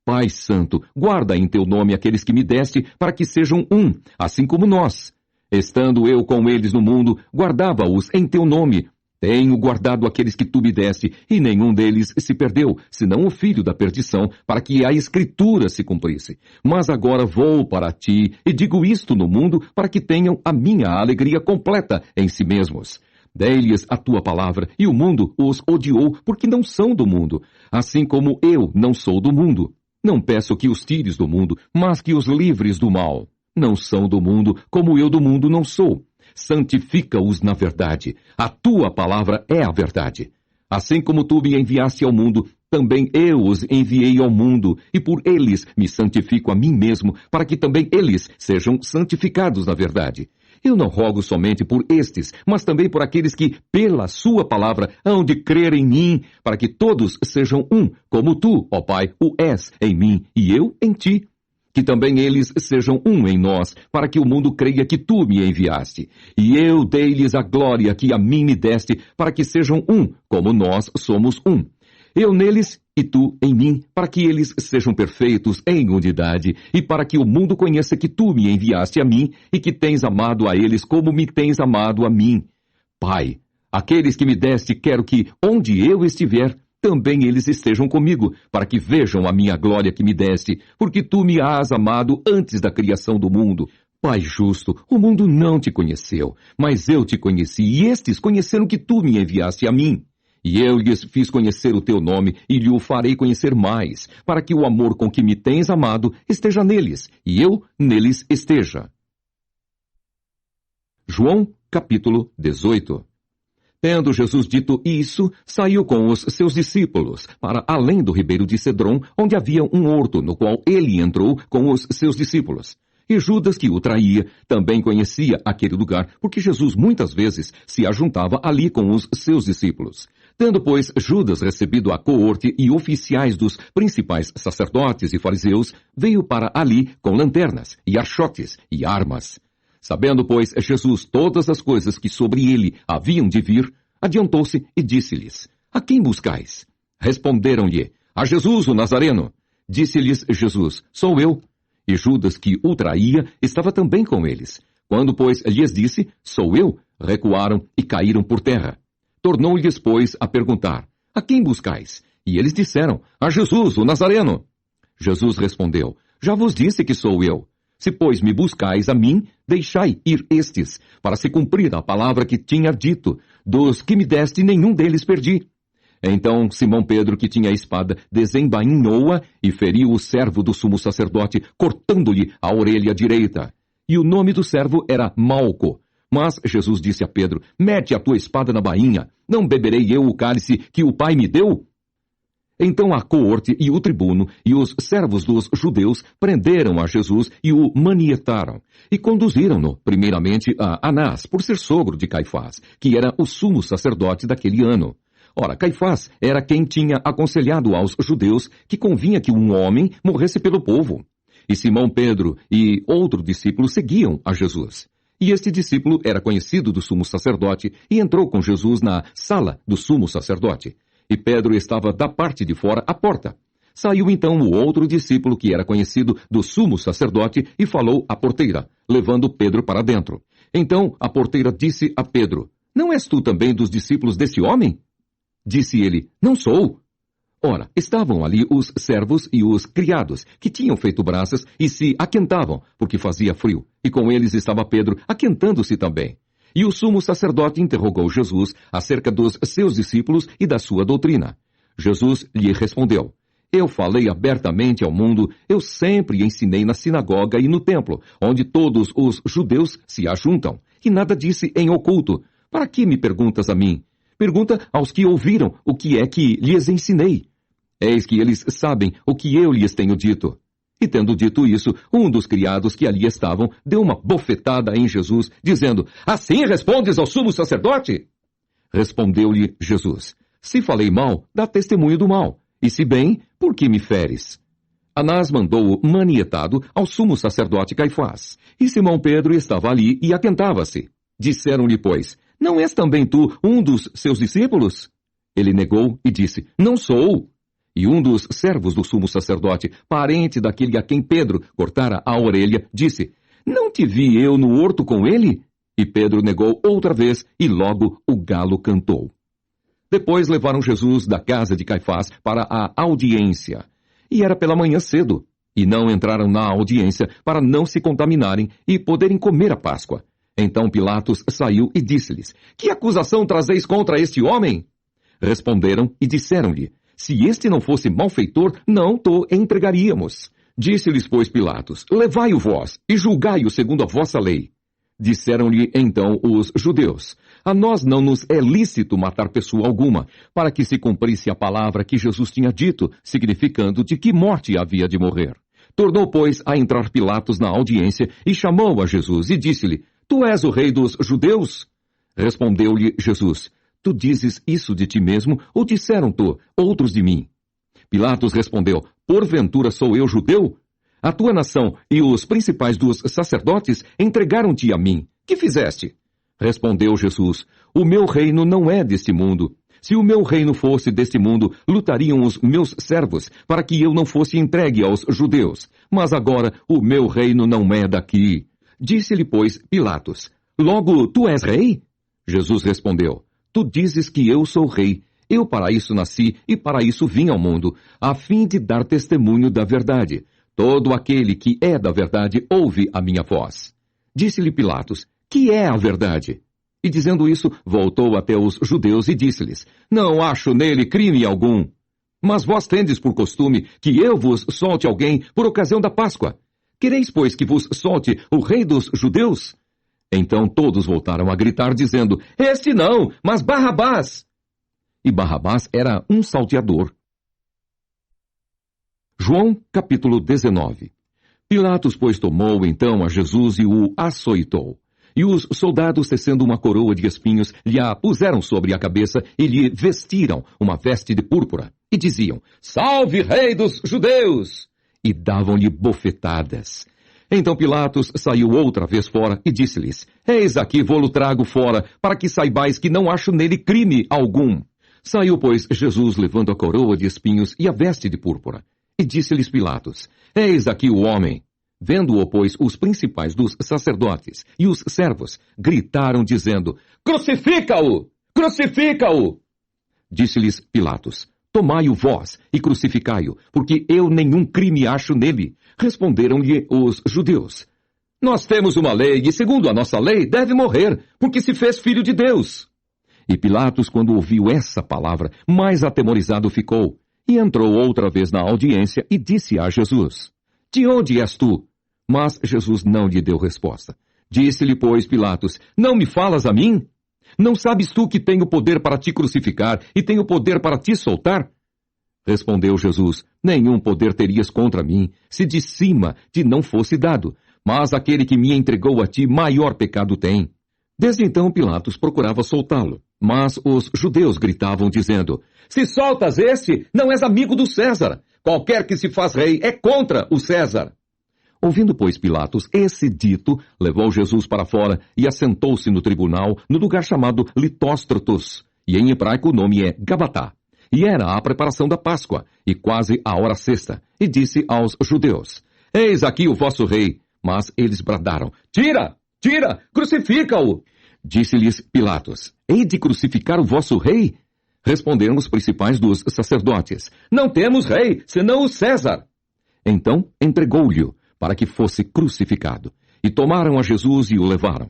[SPEAKER 1] Pai Santo, guarda em teu nome aqueles que me deste, para que sejam um, assim como nós. Estando eu com eles no mundo, guardava-os em teu nome. Tenho guardado aqueles que tu me deste, e nenhum deles se perdeu, senão o filho da perdição, para que a Escritura se cumprisse. Mas agora vou para ti, e digo isto no mundo, para que tenham a minha alegria completa em si mesmos. Dei-lhes a tua palavra, e o mundo os odiou, porque não são do mundo, assim como eu não sou do mundo. Não peço que os tires do mundo, mas que os livres do mal. Não são do mundo, como eu do mundo não sou. Santifica-os na verdade. A tua palavra é a verdade. Assim como tu me enviaste ao mundo, também eu os enviei ao mundo, e por eles me santifico a mim mesmo, para que também eles sejam santificados na verdade. Eu não rogo somente por estes, mas também por aqueles que, pela sua palavra, hão de crer em mim, para que todos sejam um, como tu, ó Pai, o és em mim e eu em ti. Que também eles sejam um em nós, para que o mundo creia que tu me enviaste. E eu dei-lhes a glória que a mim me deste, para que sejam um, como nós somos um. Eu neles e tu em mim, para que eles sejam perfeitos em unidade, e para que o mundo conheça que tu me enviaste a mim, e que tens amado a eles como me tens amado a mim. Pai, aqueles que me deste quero que, onde eu estiver, também eles estejam comigo, para que vejam a minha glória que me deste, porque tu me has amado antes da criação do mundo. Pai justo, o mundo não te conheceu, mas eu te conheci, e estes conheceram que tu me enviaste a mim. E eu lhes fiz conhecer o teu nome, e lhe o farei conhecer mais, para que o amor com que me tens amado esteja neles, e eu neles esteja. João, capítulo 18. Tendo Jesus dito isso, saiu com os seus discípulos, para além do ribeiro de Cedron, onde havia um horto, no qual ele entrou com os seus discípulos. E Judas, que o traía, também conhecia aquele lugar, porque Jesus muitas vezes se ajuntava ali com os seus discípulos. Tendo, pois, Judas recebido a coorte e oficiais dos principais sacerdotes e fariseus, veio para ali com lanternas, e achotes, e armas. Sabendo, pois, Jesus todas as coisas que sobre ele haviam de vir, adiantou-se e disse-lhes: A quem buscais? Responderam-lhe: A Jesus, o Nazareno. Disse-lhes Jesus: Sou eu. E Judas, que o traía, estava também com eles. Quando, pois, lhes disse: Sou eu, recuaram e caíram por terra. Tornou-lhes, pois, a perguntar: A quem buscais? E eles disseram: A Jesus, o Nazareno. Jesus respondeu: Já vos disse que sou eu. Se, pois, me buscais a mim, deixai ir estes, para se cumprir a palavra que tinha dito: Dos que me deste, nenhum deles perdi. Então Simão Pedro, que tinha a espada, desembainhou-a e feriu o servo do sumo sacerdote, cortando-lhe a orelha direita. E o nome do servo era Malco. Mas Jesus disse a Pedro: Mete a tua espada na bainha. Não beberei eu o cálice que o Pai me deu? Então a coorte e o tribuno e os servos dos judeus prenderam a Jesus e o manietaram, e conduziram-no, primeiramente, a Anás, por ser sogro de Caifás, que era o sumo sacerdote daquele ano. Ora, Caifás era quem tinha aconselhado aos judeus que convinha que um homem morresse pelo povo. E Simão Pedro e outro discípulo seguiam a Jesus. E este discípulo era conhecido do sumo sacerdote e entrou com Jesus na sala do sumo sacerdote. E Pedro estava da parte de fora à porta. Saiu então o outro discípulo que era conhecido do sumo sacerdote e falou à porteira, levando Pedro para dentro. Então a porteira disse a Pedro: Não és tu também dos discípulos desse homem? Disse ele: Não sou. Ora, estavam ali os servos e os criados, que tinham feito brasas e se aquentavam, porque fazia frio. E com eles estava Pedro, aquentando-se também. E o sumo sacerdote interrogou Jesus acerca dos seus discípulos e da sua doutrina. Jesus lhe respondeu: Eu falei abertamente ao mundo, eu sempre ensinei na sinagoga e no templo, onde todos os judeus se ajuntam, e nada disse em oculto. Para que me perguntas a mim? Pergunta aos que ouviram o que é que lhes ensinei. Eis que eles sabem o que eu lhes tenho dito. E tendo dito isso, um dos criados que ali estavam deu uma bofetada em Jesus, dizendo: Assim respondes ao sumo sacerdote? Respondeu-lhe Jesus: Se falei mal, dá testemunho do mal. E se bem, por que me feres? Anás mandou-o manietado ao sumo sacerdote Caifás. E Simão Pedro estava ali e aquentava-se. Disseram-lhe, pois: Não és também tu um dos seus discípulos? Ele negou e disse: Não sou. E um dos servos do sumo sacerdote, parente daquele a quem Pedro cortara a orelha, disse: Não te vi eu no horto com ele? E Pedro negou outra vez, e logo o galo cantou. Depois levaram Jesus da casa de Caifás para a audiência. E era pela manhã cedo. E não entraram na audiência para não se contaminarem e poderem comer a Páscoa. Então Pilatos saiu e disse-lhes: Que acusação trazeis contra este homem? Responderam e disseram-lhe: Se este não fosse malfeitor, não o entregaríamos. Disse-lhes, pois, Pilatos: Levai-o vós e julgai-o segundo a vossa lei. Disseram-lhe então os judeus: A nós não nos é lícito matar pessoa alguma, para que se cumprisse a palavra que Jesus tinha dito, significando de que morte havia de morrer. Tornou, pois, a entrar Pilatos na audiência e chamou a Jesus e disse-lhe: Tu és o rei dos judeus? Respondeu-lhe Jesus: Tu dizes isso de ti mesmo, ou disseram-te outros de mim? Pilatos respondeu: Porventura sou eu judeu? A tua nação e os principais dos sacerdotes entregaram-te a mim. Que fizeste? Respondeu Jesus: O meu reino não é deste mundo. Se o meu reino fosse deste mundo, lutariam os meus servos, para que eu não fosse entregue aos judeus. Mas agora o meu reino não é daqui. Disse-lhe, pois, Pilatos: Logo tu és rei? Jesus respondeu: Tu dizes que eu sou rei. Eu para isso nasci e para isso vim ao mundo, a fim de dar testemunho da verdade. Todo aquele que é da verdade ouve a minha voz. Disse-lhe Pilatos: que é a verdade? E dizendo isso, voltou até os judeus e disse-lhes: não acho nele crime algum. Mas vós tendes por costume que eu vos solte alguém por ocasião da Páscoa. Quereis, pois, que vos solte o rei dos judeus? Então todos voltaram a gritar, dizendo: este não, mas Barrabás. E Barrabás era um salteador. João, capítulo 19. Pilatos, pois, tomou então a Jesus e o açoitou. E os soldados, tecendo uma coroa de espinhos, lhe a puseram sobre a cabeça e lhe vestiram uma veste de púrpura. E diziam: salve, rei dos judeus! E davam-lhe bofetadas. Então Pilatos saiu outra vez fora e disse-lhes: eis aqui vou-lo trago fora, para que saibais que não acho nele crime algum. Saiu, pois, Jesus levando a coroa de espinhos e a veste de púrpura. E disse-lhes Pilatos: eis aqui o homem. Vendo-o, pois, os principais dos sacerdotes e os servos gritaram, dizendo: crucifica-o! Crucifica-o! Disse-lhes Pilatos: tomai-o vós e crucificai-o, porque eu nenhum crime acho nele. Responderam-lhe os judeus: nós temos uma lei, e segundo a nossa lei deve morrer, porque se fez filho de Deus. E Pilatos, quando ouviu essa palavra, mais atemorizado ficou, e entrou outra vez na audiência e disse a Jesus: de onde és tu? Mas Jesus não lhe deu resposta. Disse-lhe, pois, Pilatos: não me falas a mim? Não sabes tu que tenho poder para te crucificar e tenho poder para te soltar? Respondeu Jesus: nenhum poder terias contra mim, se de cima te não fosse dado. Mas aquele que me entregou a ti, maior pecado tem. Desde então Pilatos procurava soltá-lo, mas os judeus gritavam, dizendo: se soltas este, não és amigo do César. Qualquer que se faz rei é contra o César. Ouvindo, pois, Pilatos esse dito, levou Jesus para fora e assentou-se no tribunal, no lugar chamado Litóstratos, e em hebraico o nome é Gabatá. E era a preparação da Páscoa, e quase a hora sexta, e disse aos judeus: eis aqui o vosso rei. Mas eles bradaram: tira, tira, crucifica-o. Disse-lhes Pilatos: hei de crucificar o vosso rei? Responderam os principais dos sacerdotes: não temos rei, senão o César. Então entregou-lhe para que fosse crucificado. E tomaram a Jesus e o levaram.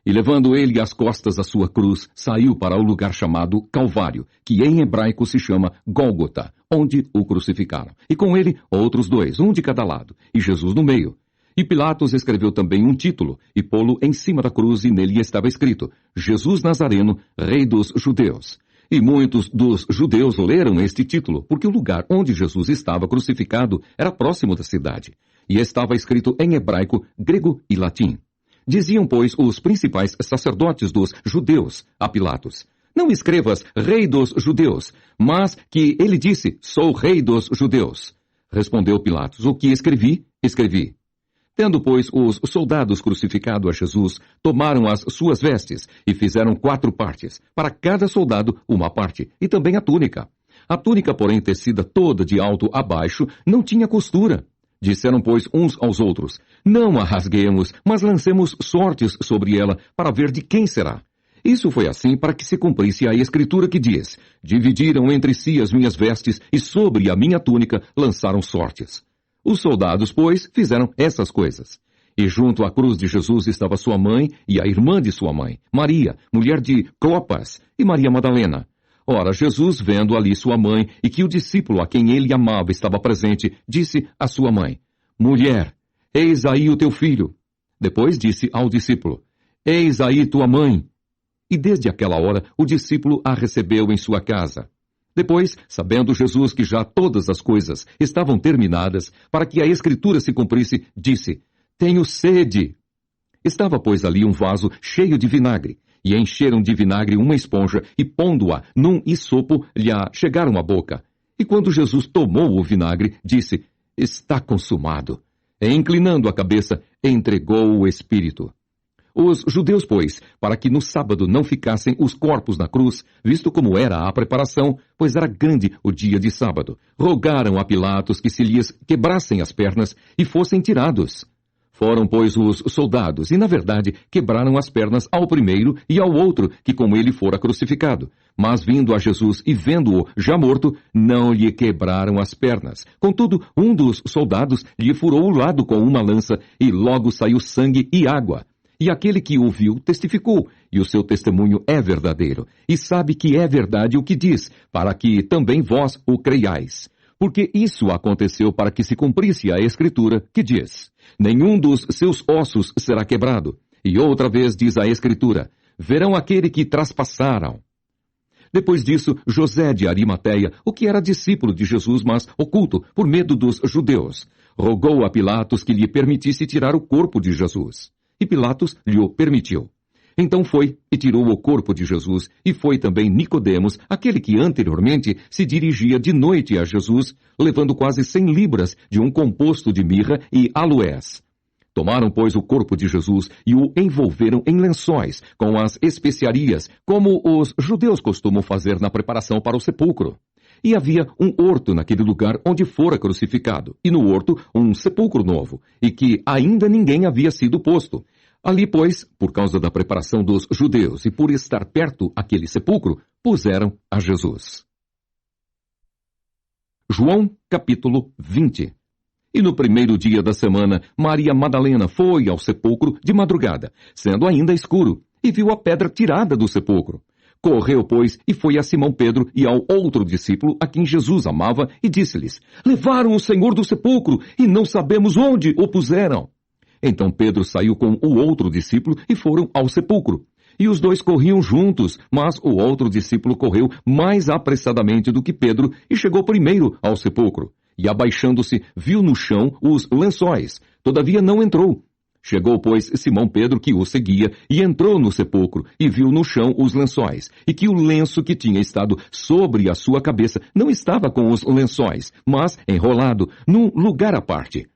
[SPEAKER 1] E levando ele às costas a sua cruz, saiu para o lugar chamado Calvário, que em hebraico se chama Gólgota, onde o crucificaram. E com ele outros dois, um de cada lado, e Jesus no meio. E Pilatos escreveu também um título, e pô-lo em cima da cruz, e nele estava escrito: Jesus Nazareno, Rei dos Judeus. E muitos dos judeus leram este título, porque o lugar onde Jesus estava crucificado era próximo da cidade, e estava escrito em hebraico, grego e latim. Diziam, pois, os principais sacerdotes dos judeus a Pilatos: não escrevas Rei dos Judeus, mas que ele disse: sou Rei dos Judeus. Respondeu Pilatos: o que escrevi, escrevi. Tendo, pois, os soldados crucificado a Jesus, tomaram as suas vestes e fizeram 4 partes, para cada soldado uma parte, e também a túnica. A túnica, porém, tecida toda de alto a baixo, não tinha costura. Disseram, pois, uns aos outros: não a rasguemos, mas lancemos sortes sobre ela, para ver de quem será. Isso foi assim para que se cumprisse a escritura que diz: dividiram entre si as minhas vestes, e sobre a minha túnica lançaram sortes. Os soldados, pois, fizeram essas coisas. E junto à cruz de Jesus estava sua mãe e a irmã de sua mãe, Maria, mulher de Clopas, e Maria Madalena. Ora, Jesus, vendo ali sua mãe, e que o discípulo a quem ele amava estava presente, disse à sua mãe: mulher, eis aí o teu filho. Depois disse ao discípulo: eis aí tua mãe. E desde aquela hora o discípulo a recebeu em sua casa. Depois, sabendo Jesus que já todas as coisas estavam terminadas, para que a escritura se cumprisse, disse: tenho sede. Estava, pois, ali um vaso cheio de vinagre, e encheram de vinagre uma esponja, e pondo-a num hisopo, lhe a chegaram à boca. E quando Jesus tomou o vinagre, disse: está consumado. E inclinando a cabeça, entregou o Espírito. Os judeus, pois, para que no sábado não ficassem os corpos na cruz, visto como era a preparação, pois era grande o dia de sábado, rogaram a Pilatos que se lhes quebrassem as pernas e fossem tirados. Foram, pois, os soldados, e, na verdade, quebraram as pernas ao primeiro e ao outro, que com ele fora crucificado. Mas, vindo a Jesus e vendo-o já morto, não lhe quebraram as pernas. Contudo, um dos soldados lhe furou o lado com uma lança, e logo saiu sangue e água. E aquele que o viu testificou, e o seu testemunho é verdadeiro, e sabe que é verdade o que diz, para que também vós o creiais. Porque isso aconteceu para que se cumprisse a Escritura, que diz: nenhum dos seus ossos será quebrado. E outra vez diz a Escritura: verão aquele que traspassaram. Depois disso, José de Arimateia, o que era discípulo de Jesus, mas oculto, por medo dos judeus, rogou a Pilatos que lhe permitisse tirar o corpo de Jesus. E Pilatos lhe o permitiu. Então foi e tirou o corpo de Jesus, e foi também Nicodemos, aquele que anteriormente se dirigia de noite a Jesus, levando quase 100 libras de um composto de mirra e aloés. Tomaram, pois, o corpo de Jesus e o envolveram em lençóis, com as especiarias, como os judeus costumam fazer na preparação para o sepulcro. E havia um horto naquele lugar onde fora crucificado, e no horto um sepulcro novo, e que ainda ninguém havia sido posto. Ali, pois, por causa da preparação dos judeus e por estar perto aquele sepulcro, puseram a Jesus. João, capítulo 20. E no primeiro dia da semana, Maria Madalena foi ao sepulcro de madrugada, sendo ainda escuro, e viu a pedra tirada do sepulcro. Correu, pois, e foi a Simão Pedro e ao outro discípulo a quem Jesus amava, e disse-lhes: levaram o Senhor do sepulcro, e não sabemos onde o puseram. Então Pedro saiu com o outro discípulo e foram ao sepulcro. E os dois corriam juntos, mas o outro discípulo correu mais apressadamente do que Pedro e chegou primeiro ao sepulcro. E abaixando-se, viu no chão os lençóis. Todavia não entrou. Chegou, pois, Simão Pedro, que o seguia, e entrou no sepulcro, e viu no chão os lençóis, e que o lenço que tinha estado sobre a sua cabeça não estava com os lençóis, mas enrolado, num lugar à parte.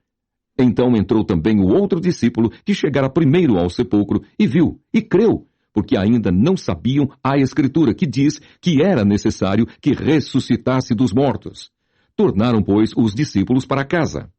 [SPEAKER 1] Então entrou também o outro discípulo, que chegara primeiro ao sepulcro, e viu, e creu, porque ainda não sabiam a Escritura, que diz que era necessário que ressuscitasse dos mortos. Tornaram, pois, os discípulos para casa.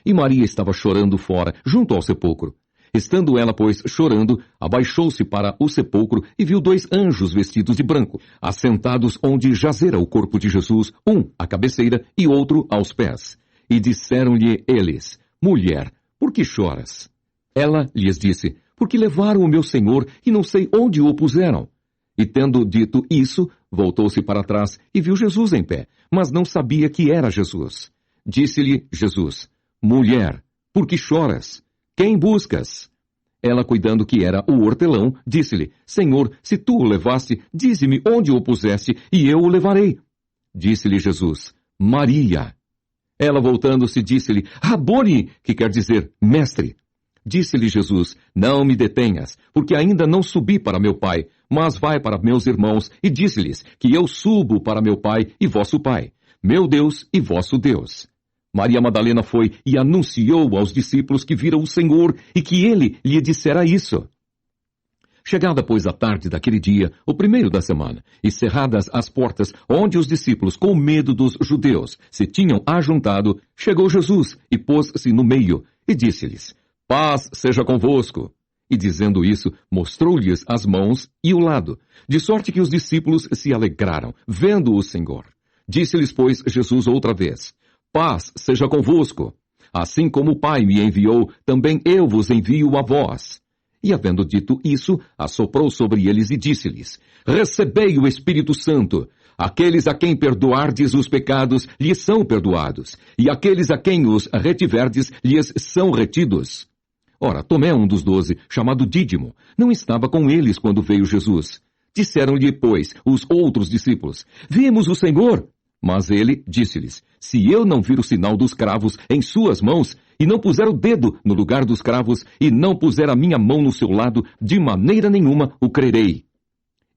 [SPEAKER 1] E Maria estava chorando fora, junto ao sepulcro. Estando ela, pois, chorando, abaixou-se para o sepulcro e viu 2 anjos vestidos de branco, assentados onde jazera o corpo de Jesus, um à cabeceira e outro aos pés. E disseram-lhe eles: mulher, por que choras? Ela lhes disse: porque levaram o meu Senhor e não sei onde o puseram. E tendo dito isso, voltou-se para trás e viu Jesus em pé, mas não sabia que era Jesus. Disse-lhe Jesus: mulher, por que choras? Quem buscas? Ela, cuidando que era o hortelão, disse-lhe: Senhor, se tu o levaste, dize-me onde o puseste, e eu o levarei. Disse-lhe Jesus: Maria. Ela, voltando-se, disse-lhe: Rabone, que quer dizer mestre. Disse-lhe Jesus: não me detenhas, porque ainda não subi para meu Pai, mas vai para meus irmãos, e disse-lhes que eu subo para meu Pai e vosso Pai, meu Deus e vosso Deus. Maria Madalena foi e anunciou aos discípulos que viram o Senhor e que ele lhe dissera isso. Chegada, pois, a tarde daquele dia, o primeiro da semana, e cerradas as portas onde os discípulos, com medo dos judeus, se tinham ajuntado, chegou Jesus e pôs-se no meio, e disse-lhes: paz seja convosco. E dizendo isso, mostrou-lhes as mãos e o lado, de sorte que os discípulos se alegraram, vendo o Senhor. Disse-lhes, pois, Jesus outra vez: paz seja convosco. Assim como o Pai me enviou, também eu vos envio a vós. E havendo dito isso, assoprou sobre eles e disse-lhes: recebei o Espírito Santo. Aqueles a quem perdoardes os pecados, lhes são perdoados, e aqueles a quem os retiverdes, lhes são retidos. Ora, Tomé, um dos 12, chamado Dídimo, não estava com eles quando veio Jesus. Disseram-lhe, pois, os outros discípulos: vimos o Senhor. Mas ele disse-lhes: se eu não vir o sinal dos cravos em suas mãos, e não puser o dedo no lugar dos cravos, e não puser a minha mão no seu lado, de maneira nenhuma o crerei.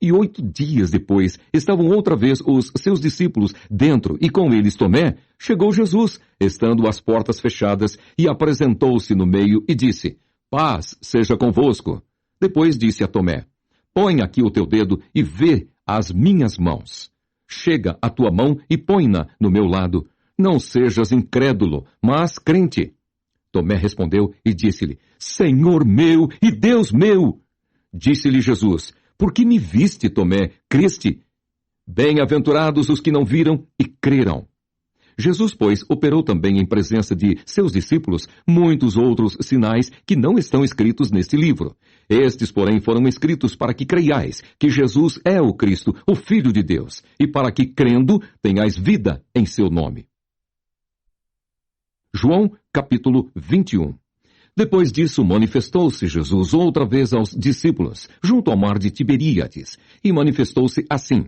[SPEAKER 1] E 8 dias depois, estavam outra vez os seus discípulos dentro, e com eles Tomé. Chegou Jesus, estando as portas fechadas, e apresentou-se no meio e disse: paz seja convosco. Depois disse a Tomé: põe aqui o teu dedo e vê as minhas mãos. Chega a tua mão e põe-na no meu lado. Não sejas incrédulo, mas crente. Tomé respondeu e disse-lhe: Senhor meu e Deus meu! Disse-lhe Jesus: Por que me viste, Tomé, creste? Bem-aventurados os que não viram e creram. Jesus, pois, operou também em presença de seus discípulos muitos outros sinais que não estão escritos neste livro. Estes, porém, foram escritos para que creiais que Jesus é o Cristo, o Filho de Deus, e para que, crendo, tenhais vida em seu nome. João, capítulo 21. Depois disso, manifestou-se Jesus outra vez aos discípulos, junto ao mar de Tiberíades, e manifestou-se assim.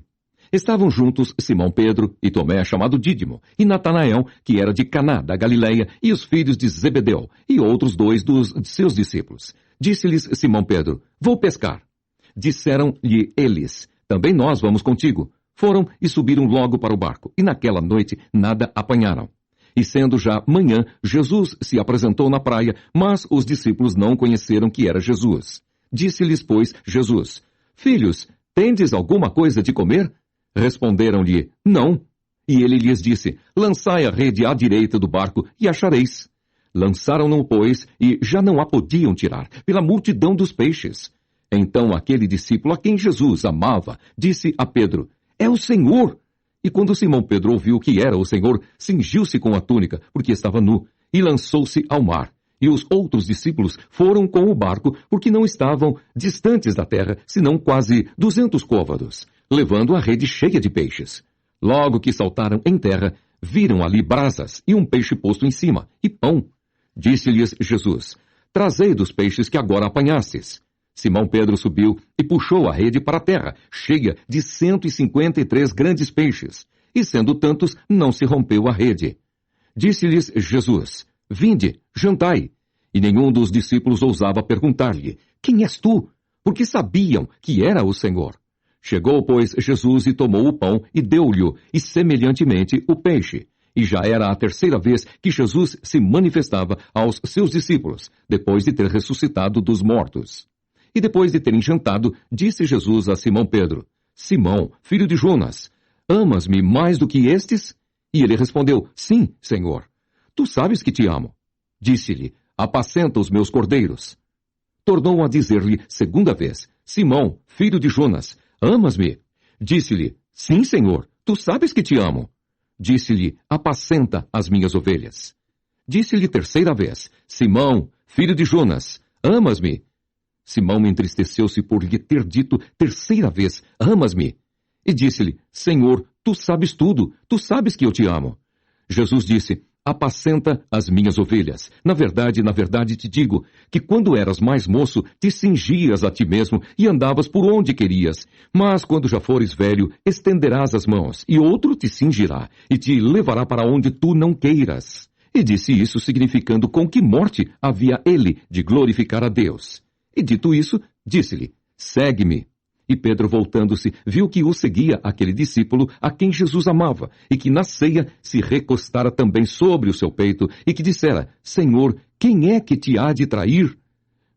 [SPEAKER 1] Estavam juntos Simão Pedro e Tomé, chamado Dídimo, e Natanael, que era de Caná, da Galileia, e os filhos de Zebedeu, e outros 2 dos seus discípulos. Disse-lhes Simão Pedro: Vou pescar. Disseram-lhe eles: Também nós vamos contigo. Foram e subiram logo para o barco, e naquela noite nada apanharam. E sendo já manhã, Jesus se apresentou na praia, mas os discípulos não conheceram que era Jesus. Disse-lhes, pois, Jesus: Filhos, tendes alguma coisa de comer? Responderam-lhe: Não. E ele lhes disse: Lançai a rede à direita do barco e achareis. Lançaram-no, pois, e já não a podiam tirar, pela multidão dos peixes. Então aquele discípulo a quem Jesus amava disse a Pedro: É o Senhor! E quando Simão Pedro ouviu que era o Senhor, cingiu-se com a túnica, porque estava nu, e lançou-se ao mar. E os outros discípulos foram com o barco, porque não estavam distantes da terra, senão quase 200 côvados, levando a rede cheia de peixes. Logo que saltaram em terra, viram ali brasas e um peixe posto em cima, e pão. Disse-lhes Jesus: Trazei dos peixes que agora apanhastes. Simão Pedro subiu e puxou a rede para a terra, cheia de 153 grandes peixes, e sendo tantos, não se rompeu a rede. Disse-lhes Jesus: Vinde, jantai. E nenhum dos discípulos ousava perguntar-lhe: Quem és tu? Porque sabiam que era o Senhor. Chegou, pois, Jesus e tomou o pão e deu-lhe, e semelhantemente o peixe. E já era a terceira vez que Jesus se manifestava aos seus discípulos, depois de ter ressuscitado dos mortos. E depois de terem jantado, disse Jesus a Simão Pedro: Simão, filho de Jonas, amas-me mais do que estes? E ele respondeu: Sim, Senhor. Tu sabes que te amo. Disse-lhe: Apacenta os meus cordeiros. Tornou a dizer-lhe segunda vez: Simão, filho de Jonas, amas-me? Disse-lhe: Sim, Senhor, tu sabes que te amo. Disse-lhe: Apacenta as minhas ovelhas. Disse-lhe terceira vez: Simão, filho de Jonas, amas-me? Simão entristeceu-se por lhe ter dito terceira vez: Amas-me? E disse-lhe: Senhor, tu sabes tudo, tu sabes que eu te amo. Jesus disse: Apacenta as minhas ovelhas. Na verdade te digo, que quando eras mais moço, te cingias a ti mesmo e andavas por onde querias. Mas quando já fores velho, estenderás as mãos, e outro te cingirá, e te levará para onde tu não queiras. E disse isso significando com que morte havia ele de glorificar a Deus. E dito isso, disse-lhe: Segue-me. E Pedro, voltando-se, viu que o seguia aquele discípulo a quem Jesus amava, e que na ceia se recostara também sobre o seu peito, e que dissera: Senhor, quem é que te há de trair?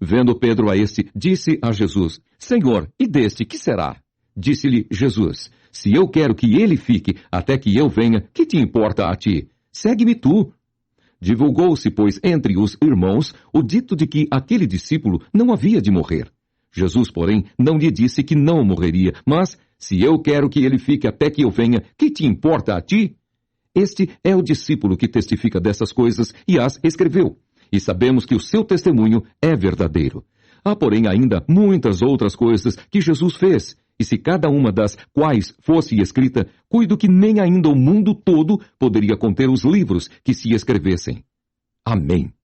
[SPEAKER 1] Vendo Pedro a este, disse a Jesus: Senhor, e deste que será? Disse-lhe Jesus: Se eu quero que ele fique até que eu venha, que te importa a ti? Segue-me tu. Divulgou-se, pois, entre os irmãos o dito de que aquele discípulo não havia de morrer. Jesus, porém, não lhe disse que não morreria, mas, se eu quero que ele fique até que eu venha, que te importa a ti? Este é o discípulo que testifica dessas coisas e as escreveu, e sabemos que o seu testemunho é verdadeiro. Há, porém, ainda muitas outras coisas que Jesus fez, e se cada uma das quais fosse escrita, cuido que nem ainda o mundo todo poderia conter os livros que se escrevessem. Amém.